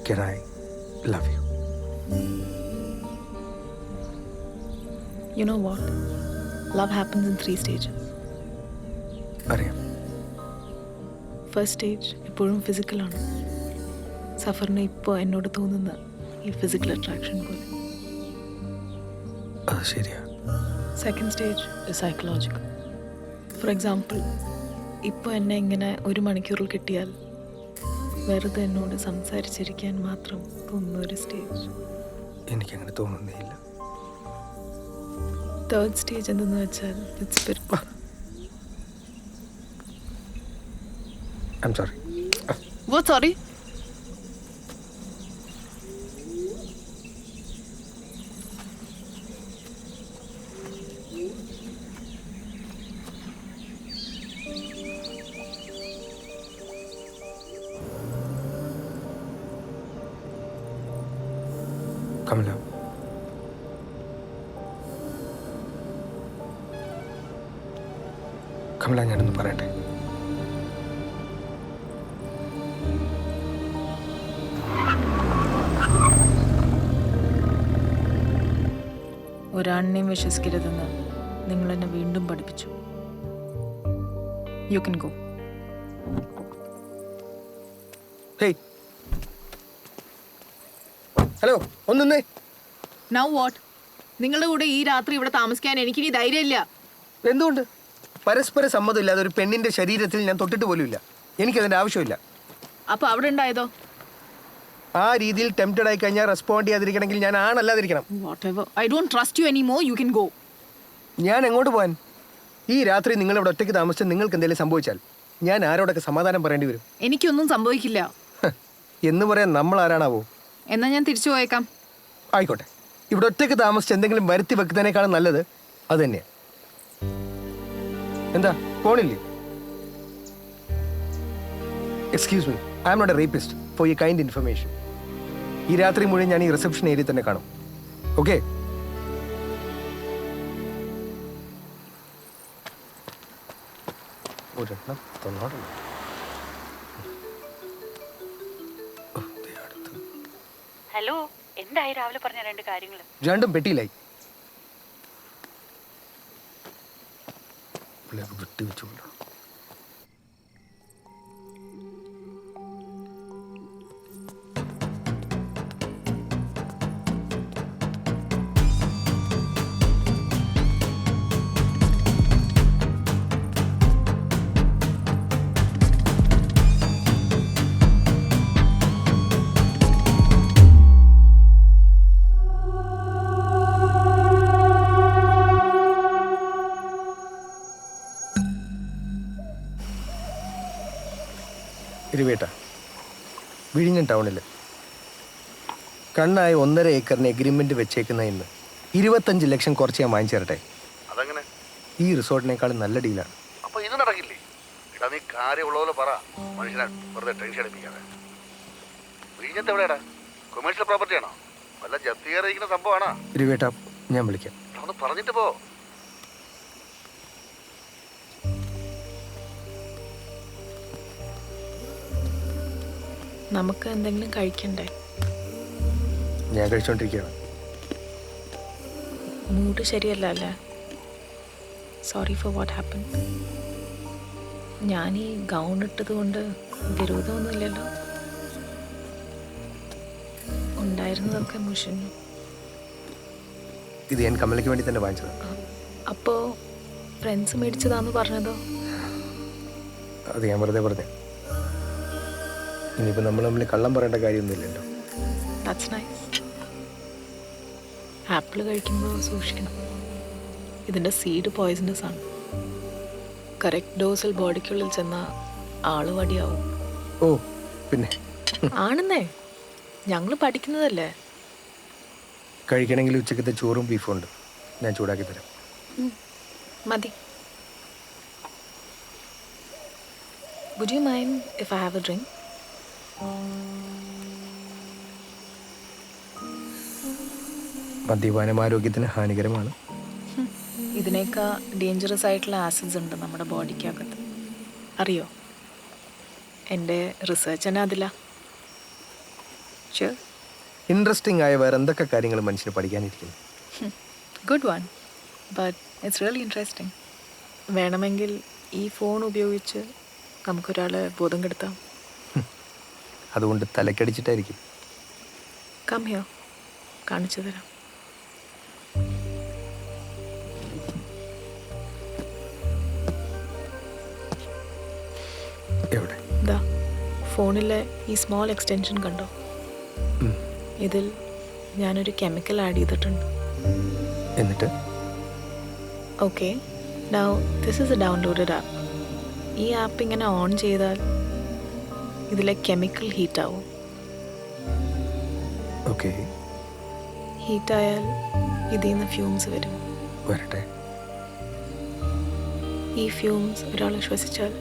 Can I love you? You know what? Love happens in 3 stages. അറിയാം. First stage എപ്പോഴും ഫിസിക്കലാണ്. സഫറിന് ഇപ്പോൾ എന്നോട് തോന്നുന്ന ഈ ഫിസിക്കൽ അട്രാക്ഷൻ പോലെ. അത് ശരിയാ. Second stage psychological. For example, ഇപ്പോൾ എന്നെ ഇങ്ങനെ 1 മണിക്കൂറിൽ കിട്ടിയാൽ വെറുതെ എന്നോട് സംസാരിച്ചിരിക്കാൻ മാത്രം തോന്നുന്ന ഒരു സ്റ്റേജ്. എനിക്കങ്ങനെ തോന്നുന്നേയില്ല. തേർഡ് സ്റ്റേജ് എന്തെന്ന് വെച്ചാൽ it's spiritual. I'm sorry. What, sorry? Kamala, Kamala, ഞാനൊന്ന് പറയട്ടെ. ഒരാണിനെയും വിശ്വസിക്കരുതെന്ന് നിങ്ങൾ എന്നെ വീണ്ടും പഠിപ്പിച്ചു. You can go. Hey, hello, ഒന്നേ. Now what? നിങ്ങളുടെ കൂടെ ഈ രാത്രി ഇവിടെ താമസിക്കാൻ എനിക്കിനി ധൈര്യമില്ല. എന്തുകൊണ്ട്? പരസ്പര സമ്മതമില്ലാതെ ഒരു പെണ്ണിന്റെ ശരീരത്തിൽ ഞാൻ തൊട്ടിട്ട് പോലുമില്ല. എനിക്കതിന്റെ ആവശ്യമില്ല. അപ്പൊ അവിടെ ഉണ്ടായതോ? ആ രീതിയിൽ ടെംപ്റ്റഡ് ആയി കഴിഞ്ഞാൽ റെസ്പോണ്ട് ചെയ്യാതിരിക്കണമെങ്കിൽ ഞാൻ ആണല്ലാതിരിക്കണം. Whatever. I don't trust you anymore. You can go. ഞാൻ എങ്ങോട്ട് പോകാൻ? ഈ രാത്രി നിങ്ങൾ ഇവിടെ ഒറ്റയ്ക്ക് താമസിച്ച് നിങ്ങൾക്ക് എന്തെങ്കിലും സംഭവിച്ചാൽ ഞാൻ ആരോടൊക്കെ സമാധാനം പറയേണ്ടി വരും? എനിക്കൊന്നും സംഭവിക്കില്ല. എന്ന് പറയാൻ നമ്മൾ ആരാണാവോ? എന്നാ ഞാൻ തിരിച്ചു പോയേക്കാം. ആയിക്കോട്ടെ. ഇവിടെ ഒറ്റയ്ക്ക് താമസിച്ച് എന്തെങ്കിലും വരുത്തി വെക്കുന്നതിനേക്കാളും നല്ലത് അത് തന്നെയാണ്. എന്താ പോണില്ലേ? Excuse me, I am not a rapist. For your kind information. ഈ രാത്രി മുഴുവൻ ഞാൻ ഈ റിസപ്ഷൻ ഏരിയ തന്നെ കാണും. ഓക്കെ? ഹലോ, എന്തായി രാവിലെ പറഞ്ഞ 2 കാര്യങ്ങൾ? രണ്ടും പെട്ടിയിലായി. വിട്ടുവെച്ചു. ഇരുവേട്ട, വിഴിഞ്ഞം ടൗണിൽ കണ്ണായ 1.5 ഏക്കറിന് എഗ്രിമെന്റ് വെച്ചേക്കുന്ന ഇന്ന് 25 ലക്ഷം കുറച്ച് ഞാൻ വാങ്ങിച്ചു തരട്ടെ. അതങ്ങനെ? ഈ റിസോർട്ടിനേക്കാളും നല്ല ഡീലാണ്. അപ്പൊ ഇത് നടക്കില്ലേ? എടാ, നീ കാര്യമുള്ളപോലെ പറ. മനുഷ്യനെ വെറുതെ ടെൻഷൻ അടിപ്പിക്കാതെ. വിഴിഞ്ഞത്ത് എവിടെയാടാ? കൊമേഴ്ഷ്യൽ പ്രോപ്പർട്ടി ആണോ? വല്ല ജപ്തി കയറിയിരിക്കുന്ന സംഭവമാണോ? ഇരുവേട്ട, ഞാൻ വിളിക്കാം. ഒന്ന് പറഞ്ഞിട്ട് പോ. നമുക്ക് എന്തെങ്കിലും കഴിക്കണ്ടേ? ഞാൻ കഴിച്ചോണ്ടിരിക്കുകയാണ്. മൂഡ് ശരിയല്ല അല്ലേ? Sorry for what happen. ഞാൻ ഈ ഗൗൺ ഇട്ടത് കൊണ്ട് വിരോധമൊന്നുമില്ലല്ലോ. ഉണ്ടായിരുന്നതൊക്കെ മുഷിഞ്ഞു. ഇത് ഞാൻ കമലയ്ക്ക് വേണ്ടി തന്നെ വാങ്ങിച്ചത്. അപ്പോൾ ഫ്രണ്ട്സ് മേടിച്ചതാന്ന് പറഞ്ഞതോ? അത് ഞാൻ വെറുതെ പറഞ്ഞേ. ഇനിയിപ്പോൾ നമ്മൾ തമ്മിൽ കള്ളം പറയേണ്ട കാര്യമൊന്നുമില്ലല്ലോ. That's nice. ആപ്പിൾ കഴിക്കുമ്പോൾ സൂക്ഷിക്കണം. ഇതിൻ്റെ സീഡ് പോയിസണസ് ആണ്. കറക്റ്റ് ഡോസിൽ ബോഡിക്കുള്ളിൽ ചെന്നാൽ ആള് വടിയാവും. ഓ പിന്നെ ആണെന്നേ, ഞങ്ങൾ പഠിക്കുന്നതല്ലേ. കഴിക്കണമെങ്കിൽ ഉച്ചക്കത്തെ ചോറും ബീഫും ഉണ്ട്, ഞാൻ ചൂടാക്കി തരാം. മതി. Would you mind if I have a drink? മദ്യപാനം ആരോഗ്യത്തിന് ഹാനികരമാണ്. ഇതിനേക്കാൾ ഡേഞ്ചറസ് ആയിട്ടുള്ള ആസിഡ്സ് ഉണ്ട് നമ്മുടെ ബോഡിക്കകത്ത്, അറിയോ? എൻ്റെ റിസർച്ച് തന്നെ അതില്ല. Cheers. ഇൻട്രസ്റ്റിംഗ് ആയ വേറെ എന്തൊക്കെ കാര്യങ്ങൾ മനുഷ്യന് പഠിക്കാനിരിക്കുന്നു? Good one. But it's really interesting. വേണമെങ്കിൽ ഈ ഫോൺ ഉപയോഗിച്ച് നമുക്കൊരാളെ ബോധം കെടുത്താം. അതുകൊണ്ട് തലക്കടിച്ചിട്ടായിരിക്കും. കം ഹിയർ, കാണിച്ചു തരാം. എവിടെ? ഇതാ ഫോണിലെ ഈ സ്മോൾ എക്സ്റ്റൻഷൻ കണ്ടോ? ഇതിൽ ഞാനൊരു കെമിക്കൽ ആഡ് ചെയ്തിട്ടുണ്ട്. എന്നിട്ട് okay, now this is A downloaded app. ഈ ആപ്പ് ഇങ്ങനെ ഓൺ ചെയ്താൽ ഇതിലെ കെമിക്കൽ ഹീറ്റ് ആവും. ഓക്കെ, ഹീറ്റായാൽ ഇതിൽ നിന്ന് ഫ്യൂംസ് വരും. വരട്ടെ. ഈ ഫ്യൂംസ് ഒരാൾ ശ്വസിച്ചാൽ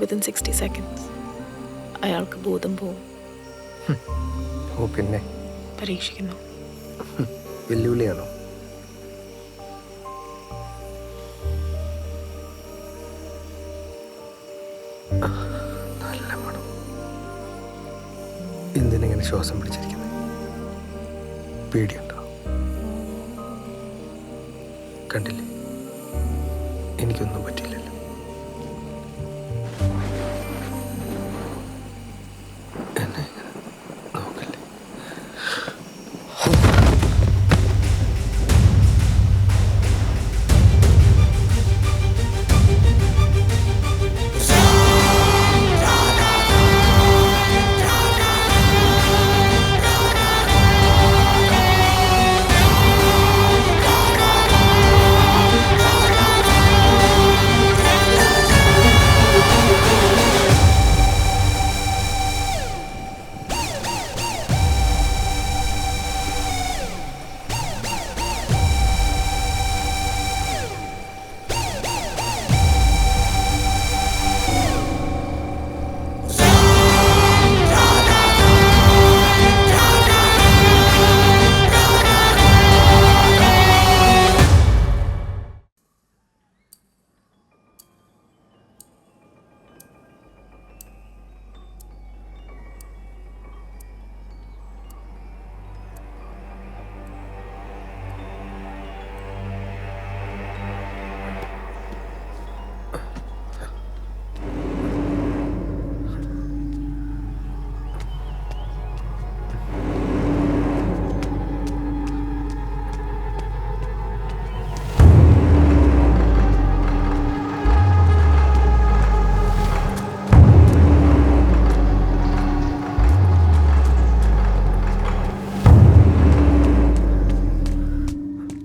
വിത്തിൻ 60 seconds അയാൾക്ക് ബോധം പോവും. ഓ പിന്നെ പരീക്ഷിക്കുന്നു. വെല്ലുവിളിയാണോ? നല്ല മണം. എന്തിനെങ്ങനെ ശ്വാസം പിടിച്ചിരിക്കുന്നത്? പേടിയുണ്ടോ? കണ്ടില്ലേ, എനിക്കൊന്നും പറ്റില്ലല്ലോ. എന്നെ ഇങ്ങനെ നോക്കല്ലേ.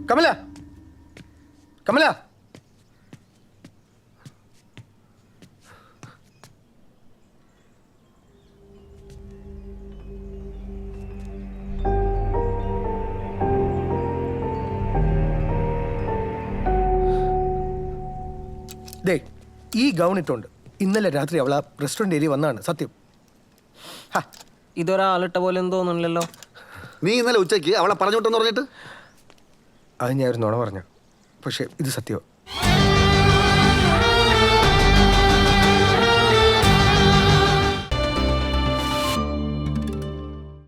കമല, കമല, ദേ ഈ ഗൗൺ ഇട്ടുണ്ട്. ഇന്നലെ രാത്രി അവൾ ആ റെസ്റ്റോറൻറ്റ് ഏരിയ വന്നാണ് സത്യം. ഇതൊരാളിട്ട പോലെ ഒന്നും തോന്നുന്നില്ലല്ലോ. നീ ഇന്നലെ ഉച്ചയ്ക്ക് അവളെ പറഞ്ഞു വിട്ടെന്ന് പറഞ്ഞിട്ട് അത് ഞാൻ ഒരു നുണ പറഞ്ഞു. പക്ഷേ ഇത് സത്യമാണ്.